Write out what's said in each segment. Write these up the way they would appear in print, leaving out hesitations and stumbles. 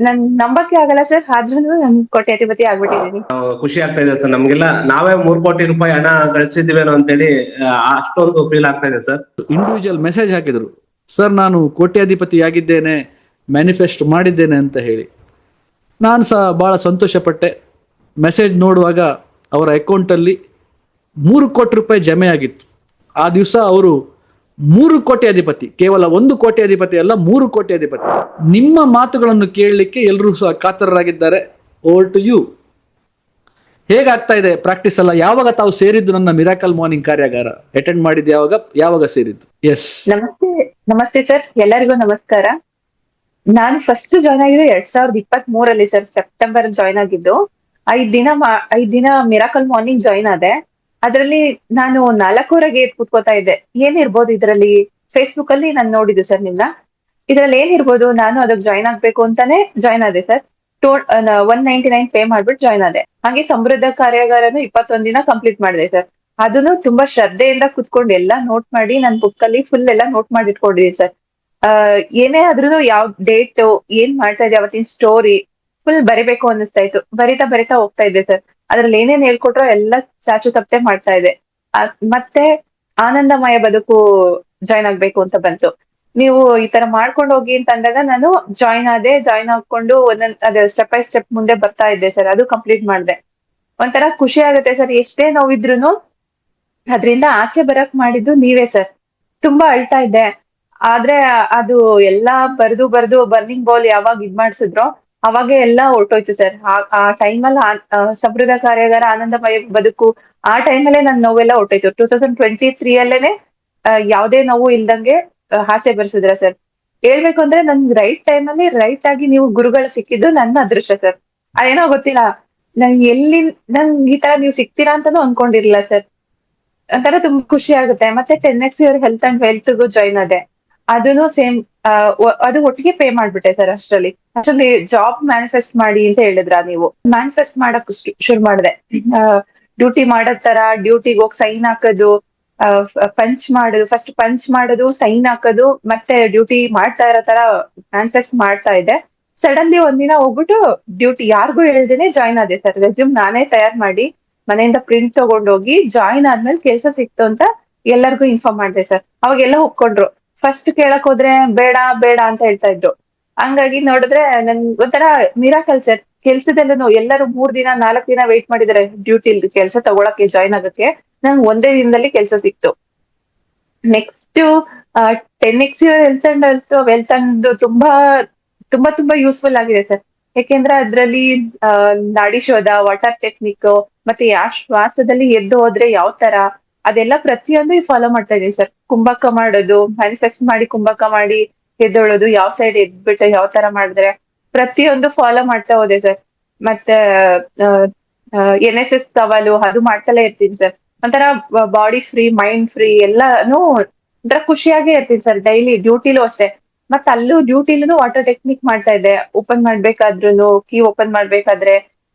ನನ್ ನಂಬಕ್ಕೆ ಆಗಲ್ಲ ಸರ್, ಆದ್ರೂನು ನನ್ ಕೋಟ್ಯಾಧಿಪತಿ ಆಗ್ಬಿಟ್ಟಿದೀನಿ. ಖುಷಿ ಆಗ್ತಾ ಇದೆ ಸರ್ ನಮ್ಗೆಲ್ಲ. ನಾವೇ 3 ಕೋಟಿ ರೂಪಾಯಿ ಹಣ ಗಳಿಸಿದಿವೇನೋ ಅಂತೇಳಿ ಅಷ್ಟೊಂದು ಫೀಲ್ ಆಗ್ತಾ ಇದೆ ಸರ್. ಇಂಡಿವಿಜುವಲ್ ಮೆಸೇಜ್ ಹಾಕಿದ್ರು, ಸರ್ ನಾನು ಕೋಟ್ಯಾಧಿಪತಿ ಆಗಿದ್ದೇನೆ, ಮ್ಯಾನಿಫೆಸ್ಟ್ ಮಾಡಿದ್ದೇನೆ ಅಂತ ಹೇಳಿ. ನಾನು ಸಹ ಭಾಳ ಸಂತೋಷಪಟ್ಟೆ. ಮೆಸೇಜ್ ನೋಡುವಾಗ ಅವರ ಅಕೌಂಟಲ್ಲಿ 3 ಕೋಟಿ ರೂಪಾಯಿ ಜಮೆ ಆಗಿತ್ತು. ಆ ದಿವಸ ಅವರು 3 ಕೋಟಿ ಅಧಿಪತಿ, ಕೇವಲ 1 ಕೋಟಿ ಅಧಿಪತಿ ಅಲ್ಲ, 3 ಕೋಟಿ ಅಧಿಪತಿ. ನಿಮ್ಮ ಮಾತುಗಳನ್ನು ಕೇಳಲಿಕ್ಕೆ ಎಲ್ಲರೂ ಸಹ ಕಾತರರಾಗಿದ್ದಾರೆ. Over to you. ಹೇಗಾಗ್ತಾ ಇದೆ ಪ್ರಾಕ್ಟೀಸ್ ಎಲ್ಲ? ಯಾವಾಗ ತಾವು ಸೇರಿದ್ದು ನನ್ನ ಮಿರಾಕಲ್ ಮಾರ್ನಿಂಗ್ ಕಾರ್ಯಾಗಾರ? ಅಟೆಂಡ್ ಮಾಡಿದ್ದು ಯಾವಾಗ ಸೇರಿದ್ದು? ಎಸ್. ನಮಸ್ತೆ ಸರ್, ಎಲ್ಲರಿಗೂ ನಮಸ್ಕಾರ. ನಾನು ಫಸ್ಟ್ ಜಾಯ್ನ್ ಆಗಿದ್ದು 2023 ಸರ್, ಸೆಪ್ಟೆಂಬರ್ ಜಾಯ್ನ್ ಆಗಿದ್ದು. 5 ದಿನ ಮಿರಾಕಲ್ ಮಾರ್ನಿಂಗ್ ಜಾಯ್ನ್ ಆದೆ. ಅದ್ರಲ್ಲಿ ನಾನು 4:15 ಕೂತ್ಕೋತಾ ಇದ್ದೆ. ಏನಿರ್ಬೋದು ಇದ್ರಲ್ಲಿ? ಫೇಸ್ಬುಕ್ ಅಲ್ಲಿ ನಾನು ನೋಡಿದ್ದು ಸರ್ ನಿಮ್ನ. ಇದ್ರಲ್ಲಿ ಏನಿರ್ಬೋದು, ನಾನು ಅದಕ್ಕೆ ಜಾಯ್ನ್ ಆಗ್ಬೇಕು ಅಂತಾನೆ ಜಾಯ್ನ್ ಆದೆ ಸರ್. 199 ಪೇ ಮಾಡ್ಬಿಟ್ಟು ಜಾಯ್ನ್ ಆದೆ. ಹಾಗೆ ಸಮೃದ್ಧ ಕಾರ್ಯಾಗಾರನು 21 ದಿನ ಕಂಪ್ಲೀಟ್ ಮಾಡಿದೆ ಸರ್. ಅದನ್ನು ತುಂಬಾ ಶ್ರದ್ಧೆಯಿಂದ ಕುತ್ಕೊಂಡು ಎಲ್ಲಾ ನೋಟ್ ಮಾಡಿ ನನ್ ಬುಕ್ ಅಲ್ಲಿ ಫುಲ್ ಎಲ್ಲ ನೋಟ್ ಮಾಡಿ ಇಟ್ಕೊಂಡಿದ್ದೀನಿ ಸರ್. ಏನೇ ಆದ್ರೂ ಯಾವ ಡೇಟ್, ಏನ್ ಮಾಡ್ತಾ ಇದ್ದೆ, ಅವತ್ತಿನ ಸ್ಟೋರಿ ಫುಲ್ ಬರಿಬೇಕು ಅನ್ನಿಸ್ತಾ ಇತ್ತು. ಬರಿತಾ ಹೋಗ್ತಾ ಇದ್ದೆ ಸರ್. ಅದ್ರಲ್ಲಿ ಏನೇನ್ ಹೇಳ್ಕೊಟ್ರೋ ಎಲ್ಲ ಚಾಚು ತಪ್ಪದೆ ಮಾಡ್ತಾ ಇದೆ. ಮತ್ತೆ ಆನಂದಮಯ ಬದುಕು ಜಾಯ್ನ್ ಆಗ್ಬೇಕು ಅಂತ ಬಂತು. ನೀವು ಈ ತರ ಮಾಡ್ಕೊಂಡು ಹೋಗಿ ಅಂತ ಅಂದಾಗ ನಾನು ಜಾಯ್ನ್ ಆದೆ. ಜಾಯ್ನ್ ಹಾಕೊಂಡು ಅದೇ ಸ್ಟೆಪ್ ಬೈ ಸ್ಟೆಪ್ ಮುಂದೆ ಬರ್ತಾ ಇದ್ದೆ ಸರ್. ಅದು ಕಂಪ್ಲೀಟ್ ಮಾಡ್ದೆ. ಒಂಥರ ಖುಷಿ ಆಗುತ್ತೆ ಸರ್. ಎಷ್ಟೇ ನೋವಿದ್ರುನು ಅದ್ರಿಂದ ಆಚೆ ಬರಕ್ ಮಾಡಿದ್ದು ನೀವೇ ಸರ್. ತುಂಬಾ ಅಳ್ತಾ ಇದ್ದೆ. ಆದ್ರೆ ಅದು ಎಲ್ಲಾ ಬರ್ದು ಬರ್ನಿಂಗ್ ಬಾಲ್ ಯಾವಾಗ ಮಾಡ್ಸಿದ್ರೋ ಅವಾಗೆ ಎಲ್ಲಾ ಹೊರ್ಟೋಯ್ತು ಸರ್. ಆ ಟೈಮಲ್ಲಿ ಸಮೃದ್ಧ ಕಾರ್ಯಾಗಾರ, ಆನಂದಮಯ ಬದುಕು, ಆ ಟೈಮಲ್ಲೇ ನನ್ ನೋವೆಲ್ಲ ಹೊರ್ಟೋಯ್ತು. 2023 ಅಲ್ಲೇನೆ ಯಾವ್ದೇ ನೋವು ಇಲ್ದಂಗೆ ಆಚೆ ಬರ್ಸಿದ್ರ ಸರ್. ಹೇಳ್ಬೇಕು ಅಂದ್ರೆ ನನ್ಗೆ ರೈಟ್ ಟೈಮಲ್ಲಿ ರೈಟ್ ಆಗಿ ನೀವು ಗುರುಗಳು ಸಿಕ್ಕಿದ್ದು ನನ್ನ ಅದೃಷ್ಟ ಸರ್. ಅದೇನೋ ಗೊತ್ತಿಲ್ಲ, ನಂಗ್ ಈ ತರ ನೀವು ಸಿಗ್ತೀರಾ ಅಂತಾನೂ ಅನ್ಕೊಂಡಿರ್ಲಿಲ್ಲ ಸರ್. ಒಂಥರ ತುಂಬಾ ಖುಷಿ ಆಗುತ್ತೆ. ಮತ್ತೆ 10X ಹೆಲ್ತ್ ಅಂಡ್ ವೆಲ್ತ್ಗೂ ಜಾಯ್ನ್ ಆದೆ. ಅದನ್ನು ಸೇಮ್ ಅದು ಒಟ್ಟಿಗೆ ಪೇ ಮಾಡ್ಬಿಟ್ಟೆ ಸರ್. ಅಷ್ಟ್ರಲ್ಲಿ ಜಾಬ್ ಮ್ಯಾನಿಫೆಸ್ಟ್ ಮಾಡಿ ಅಂತ ಹೇಳಿದ್ರ ನೀವು. ಮ್ಯಾನಿಫೆಸ್ಟ್ ಮಾಡಕ್ ಶುರು ಮಾಡಿದೆ. ಡ್ಯೂಟಿ ಮಾಡೋ ತರ ಡ್ಯೂಟಿಗೆ ಹೋಗಿ ಸೈನ್ ಹಾಕೋದು, ಫಸ್ಟ್ ಪಂಚ್ ಮಾಡೋದು, ಸೈನ್ ಹಾಕೋದು, ಮತ್ತೆ ಡ್ಯೂಟಿ ಮಾಡ್ತಾ ಇರೋ ತರ ಮ್ಯಾನಿಫೆಸ್ಟ್ ಮಾಡ್ತಾ ಇದ್ದೆ. ಸಡನ್ಲಿ ಒಂದಿನ ಹೋಗ್ಬಿಟ್ಟು ಡ್ಯೂಟಿ ಯಾರಿಗೂ ಹೇಳ್ದೇನೆ ಜಾಯ್ನ್ ಆದೆ ಸರ್. ರೆಸ್ಯೂಮ್ ನಾನೇ ತಯಾರು ಮಾಡಿ ಮನೆಯಿಂದ ಪ್ರಿಂಟ್ ತಗೊಂಡೋಗಿ ಜಾಯ್ನ್ ಆದ್ಮೇಲೆ ಕೆಲ್ಸ ಸಿಕ್ತು ಅಂತ ಎಲ್ಲರಿಗೂ ಇನ್ಫಾರ್ಮ್ ಮಾಡಿದೆ ಸರ್. ಅವಾಗೆಲ್ಲ ಒಪ್ಕೊಂಡ್ರು. ಫಸ್ಟ್ ಕೇಳಕ್ ಹೋದ್ರೆ ಬೇಡ ಬೇಡ ಅಂತ ಹೇಳ್ತಾ ಇದ್ರು. ಹಂಗಾಗಿ ನೋಡಿದ್ರೆ ನನ್ ಒಂಥರ ಮಿರಾಕಲ್ ಸರ್. ಕೆಲ್ಸದಲ್ಲೂ ಎಲ್ಲರೂ 3 ದಿನ 4 ದಿನ ವೇಟ್ ಮಾಡಿದಾರೆ ಡ್ಯೂಟಿ ಕೆಲ್ಸ ತಗೊಳಕ್ಕೆ, ಜಾಯ್ನ್ ಆಗಕ್ಕೆ. ನಂಗೆ ಒಂದೇ ದಿನದಲ್ಲಿ ಕೆಲ್ಸ ಸಿಕ್ತು. ನೆಕ್ಸ್ಟ್ 10X ವೆಲ್ತ್ ಅಂಡ್ ತುಂಬಾ ಯೂಸ್ಫುಲ್ ಆಗಿದೆ ಸರ್. ಯಾಕೆಂದ್ರೆ ಅದ್ರಲ್ಲಿ ನಾಡಿ ಶೋಧ, ವಾಟರ್ ಟೆಕ್ನಿಕ್, ಮತ್ತೆ ಯಾವ ಶ್ವಾಸದಲ್ಲಿ ಎದ್ದು ಹೋದ್ರೆ ಯಾವ ತರ, ಅದೆಲ್ಲ ಪ್ರತಿಯೊಂದು ಫಾಲೋ ಮಾಡ್ತಾ ಇದೀನಿ ಸರ್. ಕುಂಭಕ ಮಾಡೋದು, ಮ್ಯಾನಿಫೆಸ್ಟ್ ಮಾಡಿ ಕುಂಭಕ ಮಾಡಿ ಎದ್ದೊಳೋದು, ಯಾವ ಸೈಡ್ ಎದ್ಬಿಟ್ಟು ಯಾವ ತರ ಮಾಡಿದ್ರೆ ಪ್ರತಿಯೊಂದು ಫಾಲೋ ಮಾಡ್ತಾ ಹೋದೆ ಸರ್. ಮತ್ತೆ NSS ಸವಾಲು ಅದು ಮಾಡ್ತಲೇ ಇರ್ತೀನಿ ಸರ್. ಒಂಥರ ಬಾಡಿ ಫ್ರೀ, ಮೈಂಡ್ ಫ್ರೀ, ಎಲ್ಲಾನು ಒಂಥರ ಖುಷಿಯಾಗೇ ಇರ್ತೀನಿ ಸರ್. ಡೈಲಿ ಡ್ಯೂಟಿಲೂ ಅಷ್ಟೇ. ಮತ್ತೆ ಅಲ್ಲೂ ಡ್ಯೂಟಿಲೂ ವಾಟರ್ ಟೆಕ್ನಿಕ್ ಮಾಡ್ತಾ ಇದ್ದೆ. ಓಪನ್ ಮಾಡ್ಬೇಕಾದ್ರೂ, ಕೀ ಓಪನ್ ಮಾಡ್ಬೇಕಾದ್ರೆ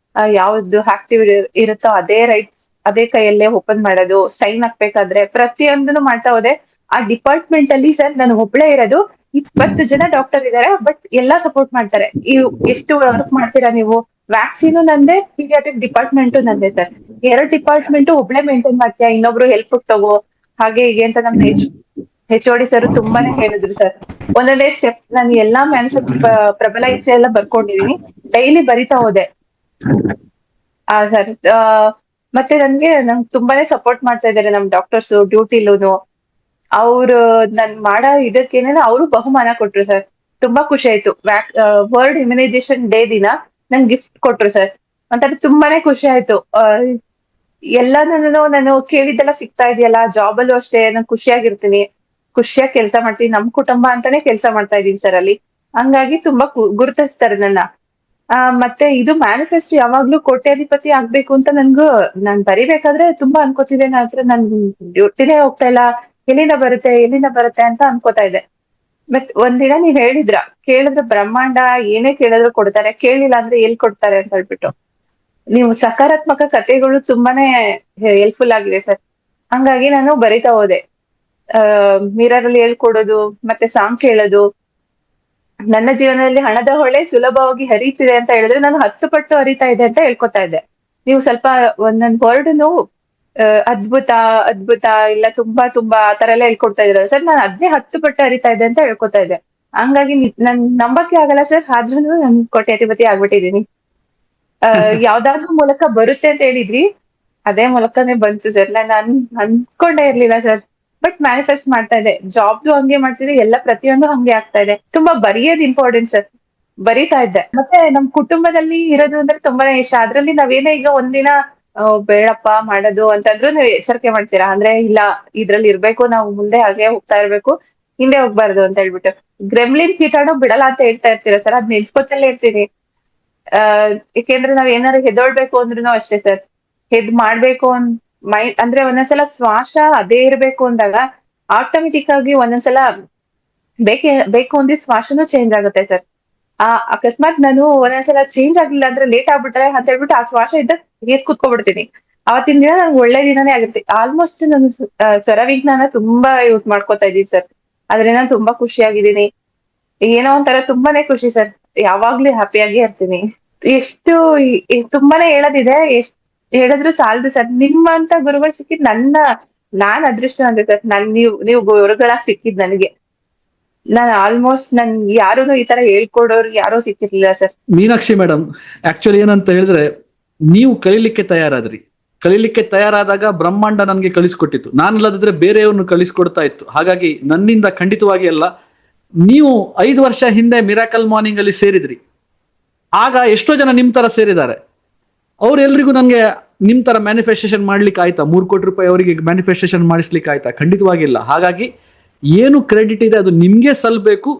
ಯಾವ್ದು ಆಕ್ಟಿವ್ ಇರುತ್ತೋ ಅದೇ ಕೈಯಲ್ಲೇ ಓಪನ್ ಮಾಡೋದು, ಸೈನ್ ಹಾಕ್ಬೇಕಾದ್ರೆ ಪ್ರತಿಯೊಂದನ್ನು ಮಾಡ್ತಾ ಹೋದೆ. ಆ ಡಿಪಾರ್ಟ್ಮೆಂಟ್ ಅಲ್ಲಿ ಸರ್ ನಾನು ಒಬ್ಳೇ ಇರೋದು. 20 ಜನ ಡಾಕ್ಟರ್ ಇದಾರೆ, ಬಟ್ ಎಲ್ಲಾ ಸಪೋರ್ಟ್ ಮಾಡ್ತಾರೆ. ಎಷ್ಟು ವರ್ಕ್ ಮಾಡ್ತೀರಾ ನೀವು? ವ್ಯಾಕ್ಸಿನು ನಂದೇ, ಪೀಡಿಯಾಟ್ರಿಕ್ ಡಿಪಾರ್ಟ್ಮೆಂಟು ನಂದೇ ಸರ್. 2 ಡಿಪಾರ್ಟ್ಮೆಂಟ್ ಒಬ್ಳೆ ಮೇಂಟೈನ್ ಮಾಡ್ತೀಯಾ, ಇನ್ನೊಬ್ರು ಹೆಲ್ಪ್ ತಗೋ, ಹಾಗೆ ಹೀಗೆ ಅಂತ ನಮ್ HOD ಸರ್ ತುಂಬಾನೇ ಹೇಳಿದ್ರು ಸರ್. ಒಂದೊಂದೇ ಸ್ಟೆಪ್ ನಾನು ಎಲ್ಲಾ ಮ್ಯಾನಿಫೆಸ್ಟ್ ಪ್ರಬಲ ಇಚ್ಛೆ ಎಲ್ಲ ಬರ್ಕೊಂಡಿದೀನಿ. ಡೈಲಿ ಬರಿತಾ ಹೋದೆ. ಸರ್ ಮತ್ತೆ ನಂಗೆ ತುಂಬಾನೇ ಸಪೋರ್ಟ್ ಮಾಡ್ತಾ ಇದ್ದಾರೆ ನಮ್ ಡಾಕ್ಟರ್ಸ್ ಡ್ಯೂಟಿಲೂನು. ಅವ್ರು ನನ್ ಮಾಡೋ ಇದಕ್ಕೇನೇನೋ ಅವರು ಬಹುಮಾನ ಕೊಟ್ರು ಸರ್. ತುಂಬಾ ಖುಷಿ ಆಯ್ತು. ವರ್ಲ್ಡ್ ಇಮ್ಯುನೈಸೇಷನ್ ಡೇ ದಿನ ನನ್ ಗಿಫ್ಟ್ ಕೊಟ್ರು ಸರ್. ಒಂಥರ ತುಂಬಾನೇ ಖುಷಿ ಆಯ್ತು. ನಾನು ಕೇಳಿದ್ದೆಲ್ಲ ಸಿಗ್ತಾ ಇದೆಯಲ್ಲ. ಜಾಬ್ ಅಲ್ಲೂ ಅಷ್ಟೇ ನಾನು ಖುಷಿಯಾಗಿರ್ತೀನಿ, ಖುಷಿಯಾಗಿ ಕೆಲಸ ಮಾಡ್ತೀನಿ. ನಮ್ ಕುಟುಂಬ ಅಂತಾನೆ ಕೆಲಸ ಮಾಡ್ತಾ ಇದೀನಿ ಸರ್ ಅಲ್ಲಿ. ಹಂಗಾಗಿ ತುಂಬಾ ಗುರುತಿಸ್ತಾರೆ ನನ್ನ. ಮತ್ತೆ ಇದು ಮ್ಯಾನಿಫೆಸ್ಟ್ ಯಾವಾಗ್ಲೂ ಕೋಟ್ಯಾಧಿಪತಿ ಆಗ್ಬೇಕು ಅಂತ ನಾನ್ ಬರಿಬೇಕಾದ್ರೆ ತುಂಬಾ ಅನ್ಕೋತಿದ್ದೆ. ನನ್ ಡ್ಯೂಟಿನೇ ಹೋಗ್ತಾ ಇಲ್ಲ, ಎಲ್ಲಿಂದ ಬರುತ್ತೆ ಅಂತ ಅನ್ಕೋತಾ ಇದ್ದೆ. ಬಟ್ ಒಂದಿನ ನೀವ್ ಹೇಳಿದ್ರ, ಕೇಳಿದ್ರೆ ಬ್ರಹ್ಮಾಂಡ ಏನೇ ಕೇಳಿದ್ರು ಕೊಡ್ತಾರೆ, ಕೇಳಿಲ್ಲ ಅಂದ್ರೆ ಎಲ್ ಕೊಡ್ತಾರೆ ಅಂತ ಹೇಳ್ಬಿಟ್ಟು. ನೀವು ಸಕಾರಾತ್ಮಕ ಕಥೆಗಳು ತುಂಬಾನೇ ಹೆಲ್ಪ್ಫುಲ್ ಆಗಿದೆ ಸರ್. ಹಂಗಾಗಿ ನಾನು ಬರಿತಾ ಹೋದೆ. ಮಿರರ್ ಅಲ್ಲಿ ಹೇಳ್ಕೊಡೋದು, ಮತ್ತೆ ಸಾಂಗ್ ಕೇಳೋದು, ನನ್ನ ಜೀವನದಲ್ಲಿ ಹಣದ ಹೊಳೆ ಸುಲಭವಾಗಿ ಹರಿತಿದೆ ಅಂತ ಹೇಳಿದ್ರೆ ನಾನು 10 ಪಟ್ಟು ಹರಿತಾ ಇದೆ ಅಂತ ಹೇಳ್ಕೊತಾ ಇದ್ದೆ. ನೀವು ಸ್ವಲ್ಪ ಒಂದೊಂದ್ ವರ್ಡ್ನು ಅದ್ಭುತ, ಅದ್ಭುತ ಇಲ್ಲ ತುಂಬಾ ತುಂಬಾ ಆ ತರ ಎಲ್ಲ ಹೇಳ್ಕೊಡ್ತಾ ಇದ್ರ ಸರ್. ನಾನು ಅದ್ನೇ 10 ಪಟ್ಟು ಹರಿತಾ ಇದೆ ಅಂತ ಹೇಳ್ಕೊತಾ ಇದ್ದೆ. ಹಂಗಾಗಿ ನನ್ ನಂಬಕ್ಕೆ ಆಗಲ್ಲ ಸರ್, ಆದ್ರೂನು ನಾನ್ ಕೋಟ್ಯಾಧಿಪತಿ ಆಗ್ಬಿಟ್ಟಿದೀನಿ. ಯಾವ್ದಾದ್ರು ಮೂಲಕ ಬರುತ್ತೆ ಅಂತ ಹೇಳಿದ್ರಿ, ಅದೇ ಮೂಲಕನೇ ಬಂತು ಸರ್. ನಾನ್ ಅನ್ಕೊಂಡೇ ಇರ್ಲಿಲ್ಲ ಸರ್. ಬಟ್ ಮ್ಯಾನಿಫೆಸ್ಟ್ ಮಾಡ್ತಾ ಇದೆ. ಜಾಬ್ದು ಹಂಗೆ ಮಾಡ್ತಿದ್ದೆ, ಎಲ್ಲ ಪ್ರತಿಯೊಂದು ಹಂಗೆ ಆಗ್ತಾ ಇದೆ. ತುಂಬಾ ಬರೆಯೋದು ಇಂಪಾರ್ಟೆಂಟ್ ಸರ್. ಬರೀತಾ ಇದ್ದೆ. ಮತ್ತೆ ನಮ್ ಕುಟುಂಬದಲ್ಲಿ ಇರೋದು ಅಂದ್ರೆ ತುಂಬಾನೇ ಇಷ್ಟ. ಅದ್ರಲ್ಲಿ ನಾವೇನೇ ಈಗ ಒಂದಿನ ಬೇಡಪ್ಪ ಮಾಡೋದು ಅಂತಂದ್ರು ನೀವು ಎಚ್ಚರಿಕೆ ಮಾಡ್ತೀರಾ. ಅಂದ್ರೆ ಇಲ್ಲ, ಇದ್ರಲ್ಲಿ ಇರ್ಬೇಕು, ನಾವು ಮುಂದೆ ಹಾಗೆ ಹೋಗ್ತಾ ಇರ್ಬೇಕು, ಹಿಂದೆ ಹೋಗ್ಬಾರ್ದು ಅಂತ ಹೇಳ್ಬಿಟ್ಟು. ಗ್ರೆಮ್ಲಿನ್ ಕೀಟಾಣು ಬಿಡಲ್ಲ ಅಂತ ಹೇಳ್ತಾ ಇರ್ತೀರಾ ಸರ್, ಅದ್ ನೆನ್ಸ್ಕೊತಲ್ಲೇ ಇರ್ತೀನಿ. ಯಾಕೆಂದ್ರೆ ನಾವ್ ಏನಾದ್ರು ಹೆದೋಳ್ಬೇಕು ಅಂದ್ರೂ ಅಷ್ಟೇ ಸರ್. ಮಾಡ್ಬೇಕು ಮೈಂಡ್ ಅಂದ್ರೆ ಒಂದೊಂದ್ಸಲ ಶ್ವಾಸ ಅದೇ ಇರ್ಬೇಕು ಅಂದಾಗ ಆಟೋಮೆಟಿಕ್ ಆಗಿ ಒಂದೊಂದ್ಸಲ ಬೇಕು ಅಂದ್ರೆ ಶ್ವಾಸನೂ ಚೇಂಜ್ ಆಗುತ್ತೆ ಸರ್. ಅಕಸ್ಮಾತ್ ನಾನು ಒಂದೊಂದ್ಸಲ ಚೇಂಜ್ ಆಗ್ಲಿಲ್ಲ ಅಂದ್ರೆ ಲೇಟ್ ಆಗ್ಬಿಟ್ರೆ ಅಂತ ಹೇಳ್ಬಿಟ್ಟು ಆ ಶ್ವಾಸ ಇದ್ದ ಎದ್ ಕೂತ್ಕೊಬಿಡ್ತೀನಿ. ಅವತ್ತಿನ ದಿನ ನಂಗೆ ಒಳ್ಳೆ ದಿನನೇ ಆಗುತ್ತೆ. ಆಲ್ಮೋಸ್ಟ್ ನಾನು ಸ್ವರ ವಿಜ್ಞಾನ ತುಂಬಾ ಯೂಸ್ ಮಾಡ್ಕೊತಾ ಇದೀನಿ ಸರ್. ಅದ್ರಿಂದ ತುಂಬಾ ಖುಷಿಯಾಗಿದ್ದೀನಿ. ಏನೋ ಒಂಥರ ತುಂಬಾನೇ ಖುಷಿ ಸರ್. ಯಾವಾಗ್ಲೂ ಹ್ಯಾಪಿಯಾಗಿ ಇರ್ತೀನಿ. ಎಷ್ಟು ತುಂಬಾನೇ ಹೇಳೋದಿದೆ, ಹೇಳಿದ್ರು ಸಾಲದು ಸರ್. ನಿಮ್ಮಂತ ಗುರುಗಳು ಸಿಕ್ಕಿದ್ ನಾನ್ ಅದೃಷ್ಟ ಅಂದೆ ಸರ್. ನೀವು ಗುರುಗಳಾಗ್ ಸಿಕ್ಕಿದ್ ನನಗೆ. ನಾನ್ ಆಲ್ಮೋಸ್ಟ್ ಯಾರುನು ಈ ತರ ಹೇಳ್ಕೊಡೋರು ಯಾರೂ ಸಿಕ್ಕಿರ್ಲಿಲ್ಲ ಸರ್. ಮೀನಾಕ್ಷಿ ಮೇಡಮ್, ಆಕ್ಚುಲಿ ಏನಂತ ಹೇಳಿದ್ರೆ, ನೀವು ಕಲೀಲಿಕ್ಕೆ ತಯಾರಾದ್ರಿ. ಕಲೀಲಿಕ್ಕೆ ತಯಾರಾದಾಗ ಬ್ರಹ್ಮಾಂಡ ನನ್ಗೆ ಕಲಿಸ್ಕೊಟ್ಟಿತ್ತು. ನಾನಿಲ್ಲದಿದ್ರೆ ಬೇರೆಯವ್ರನ್ನು ಕಲಿಸ್ಕೊಡ್ತಾ ಇತ್ತು. ಹಾಗಾಗಿ ನನ್ನಿಂದ ಖಂಡಿತವಾಗಿ ಅಲ್ಲ. ನೀವು 5 ವರ್ಷ ಹಿಂದೆ ಮಿರಾಕಲ್ ಮಾರ್ನಿಂಗ್ ಅಲ್ಲಿ ಸೇರಿದ್ರಿ. ಆಗ ಎಷ್ಟೋ ಜನ ನಿಮ್ ತರ ಸೇರಿದ್ದಾರೆ. ಅವ್ರೆಲ್ರಿಗೂ ನನ್ಗೆ ನಿಮ್ ತರ ಮ್ಯಾನಿಫೆಸ್ಟೇಷನ್ ಮಾಡ್ಲಿಕ್ಕೆ ಆಯ್ತಾ? 3 ಕೋಟಿ ರೂಪಾಯಿ ಅವರಿಗೆ ಮ್ಯಾನಿಫೆಸ್ಟೇಷನ್ ಮಾಡಿಸ್ಲಿಕ್ಕೆ ಆಯ್ತಾ? ಖಂಡಿತವಾಗಿಲ್ಲ. ಹಾಗಾಗಿ ಏನು ಕ್ರೆಡಿಟ್ ಇದೆ ಅದು ನಿಮ್ಗೆ ಸಲ್ಬೇಕು.